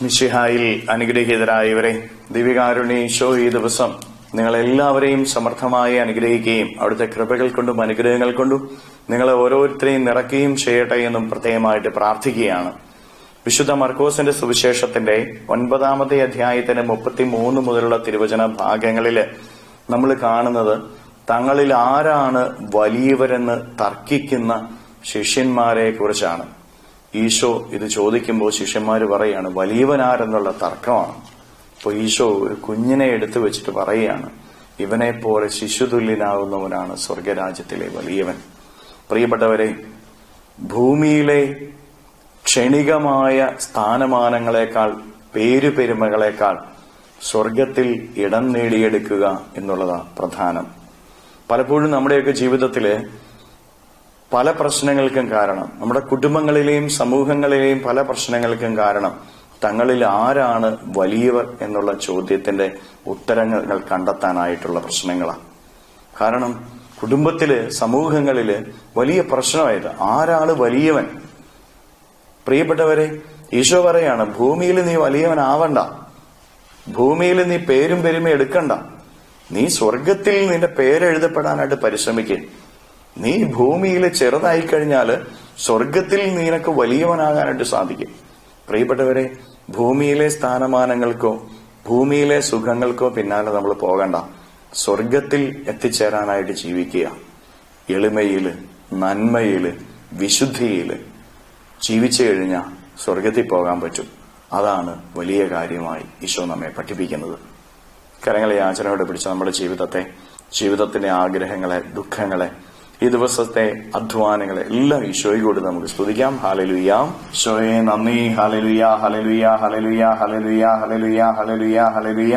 മിശിഹായിൽ അനുഗ്രഹീതരായവരെ, ദിവ്യകാരുണ്യ ഈശോ ഈ ദിവസം നിങ്ങളെല്ലാവരെയും സമർത്ഥമായി അനുഗ്രഹിക്കുകയും അവിടുത്തെ കൃപകൾ കൊണ്ടും അനുഗ്രഹങ്ങൾ കൊണ്ടും നിങ്ങളെ ഓരോരുത്തരെയും നിറയ്ക്കുകയും ചെയ്യട്ടെ എന്നും പ്രത്യേകമായിട്ട് പ്രാർത്ഥിക്കുകയാണ്. വിശുദ്ധ മർക്കോസിന്റെ സുവിശേഷത്തിന്റെ 9-ാമത്തെ അധ്യായത്തിന് 33 മുതലുള്ള തിരുവചന ഭാഗങ്ങളില് നമ്മൾ കാണുന്നത് തങ്ങളിൽ ആരാണ് വലിയവരെന്ന് തർക്കിക്കുന്ന ശിഷ്യന്മാരെ കുറിച്ചാണ്. ഈശോ ഇത് ചോദിക്കുമ്പോൾ ശിഷ്യന്മാര് പറയാണ് വലിയവനാരെന്നുള്ള തർക്കമാണ്. അപ്പൊ ഈശോ ഒരു കുഞ്ഞിനെ എടുത്തു വെച്ചിട്ട് പറയുകയാണ്, ഇവനെ പോലെ ശിശുതുല്യനാകുന്നവനാണ് സ്വർഗരാജ്യത്തിലെ വലിയവൻ. പ്രിയപ്പെട്ടവരെ, ഭൂമിയിലെ ക്ഷണികമായ സ്ഥാനമാനങ്ങളെക്കാൾ പേരുപെരുമകളെക്കാൾ സ്വർഗത്തിൽ ഇടം നേടിയെടുക്കുക എന്നുള്ളതാണ് പ്രധാനം. പലപ്പോഴും നമ്മുടെയൊക്കെ ജീവിതത്തില് പല പ്രശ്നങ്ങൾക്കും കാരണം, നമ്മുടെ കുടുംബങ്ങളിലെയും സമൂഹങ്ങളിലെയും പല പ്രശ്നങ്ങൾക്കും കാരണം തങ്ങളിൽ ആരാണ് വലിയവർ എന്നുള്ള ചോദ്യത്തിന്റെ ഉത്തരങ്ങൾ കണ്ടെത്താനായിട്ടുള്ള പ്രശ്നങ്ങളാണ്. കാരണം കുടുംബത്തില്, സമൂഹങ്ങളില് വലിയ പ്രശ്നമായത് ആരാണ് വലിയവൻ. പ്രിയപ്പെട്ടവരെ, ഈശോ പറയാണ് ഭൂമിയിൽ നീ വലിയവനാവണ്ട, ഭൂമിയിൽ നീ പേരും പെരുമ എടുക്കണ്ട, നീ സ്വർഗത്തിൽ നിന്റെ പേരെഴുതപ്പെടാനായിട്ട് പരിശ്രമിക്കുക. നീ ഭൂമിയിൽ ചെറുതായി കഴിഞ്ഞാല് സ്വർഗത്തിൽ നിനക്ക് വലിയവനാകാനായിട്ട് സാധിക്കും. പ്രിയപ്പെട്ടവരെ, ഭൂമിയിലെ സ്ഥാനമാനങ്ങൾക്കോ ഭൂമിയിലെ സുഖങ്ങൾക്കോ പിന്നാലെ നമ്മൾ പോകണ്ട. സ്വർഗത്തിൽ എത്തിച്ചേരാനായിട്ട് ജീവിക്കുക. എളിമയില്, നന്മയില്, വിശുദ്ധിയില് ജീവിച്ചു കഴിഞ്ഞാൽ സ്വർഗത്തിൽ പോകാൻ പറ്റും. അതാണ് വലിയ കാര്യമായി ഈശോ നമ്മെ പഠിപ്പിക്കുന്നത്. കരങ്ങളെ യാചനയോടെ പിടിച്ച നമ്മുടെ ജീവിതത്തിന്റെ ആഗ്രഹങ്ങളെ, ദുഃഖങ്ങളെ, ഈ ദിവസത്തെ അധ്വാനങ്ങളെ എല്ലാം ഈശോയോട് നമുക്ക് സ്തുതിക്കാം. ഹല്ലേലൂയ. ഈശോയെ നന്ദി. Hallelujah, hallelujah, hallelujah, hallelujah, hallelujah, hallelujah, hallelujah.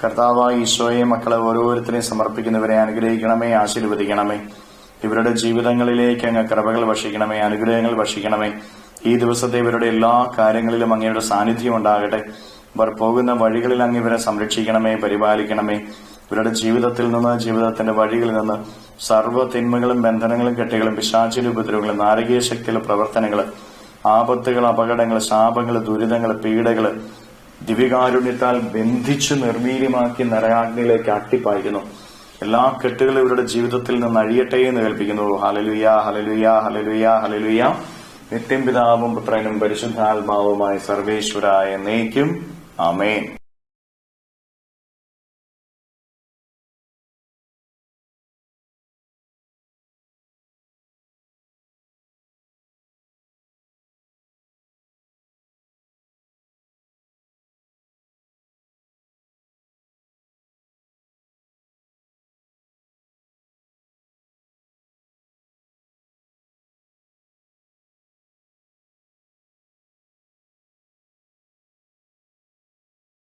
കർത്താവായ ഈശോയെ, മക്കളെ ഓരോരുത്തരെയും സമർപ്പിക്കുന്നവരെ അനുഗ്രഹിക്കണമേ, ആശീർവദിക്കണമേ. ഇവരുടെ ജീവിതങ്ങളിലേക്ക് അങ്ങ് കൃപകൾ വർഷിക്കണമേ, അനുഗ്രഹങ്ങൾ വർഷിക്കണമേ. ഈ ദിവസത്തെ ഇവരുടെ എല്ലാ കാര്യങ്ങളിലും അങ്ങയുടെ സാന്നിധ്യം ഉണ്ടാകട്ടെ. ഇവർ പോകുന്ന വഴികളിൽ അങ്ങ് ഇവരെ സംരക്ഷിക്കണമേ, പരിപാലിക്കണമേ. ഇവരുടെ ജീവിതത്തിൽ നിന്ന്, ജീവിതത്തിന്റെ വഴികളിൽ നിന്ന് സർവ്വ തിന്മകളും, ബന്ധനങ്ങളും, കെട്ടുകളും, പിശാചിന്റെ ഉപദ്രവങ്ങളും, നാരകീയ ശക്തിയുള്ള പ്രവർത്തനങ്ങള്, ആപത്തുകൾ, അപകടങ്ങൾ, ശാപങ്ങൾ, ദുരിതങ്ങൾ, പീഡകള് ദിവ്യകാരുണ്യത്താൽ ബന്ധിച്ചു നിർവീര്യമാക്കി നരകാഗ്നിയിലേക്ക് അട്ടിപ്പായിക്കുന്നു. എല്ലാ കെട്ടുകളും ഇവരുടെ ജീവിതത്തിൽ നിന്ന് അഴിയട്ടെ എന്ന് കൽപ്പിക്കുന്നു. Hallelujah, hallelujah, hallelujah, hallelujah. നിത്യം പിതാവും പുത്രനും പരിശുദ്ധാത്മാവുമായ സർവേശ്വരായ എന്നേക്കും ആമേൻ.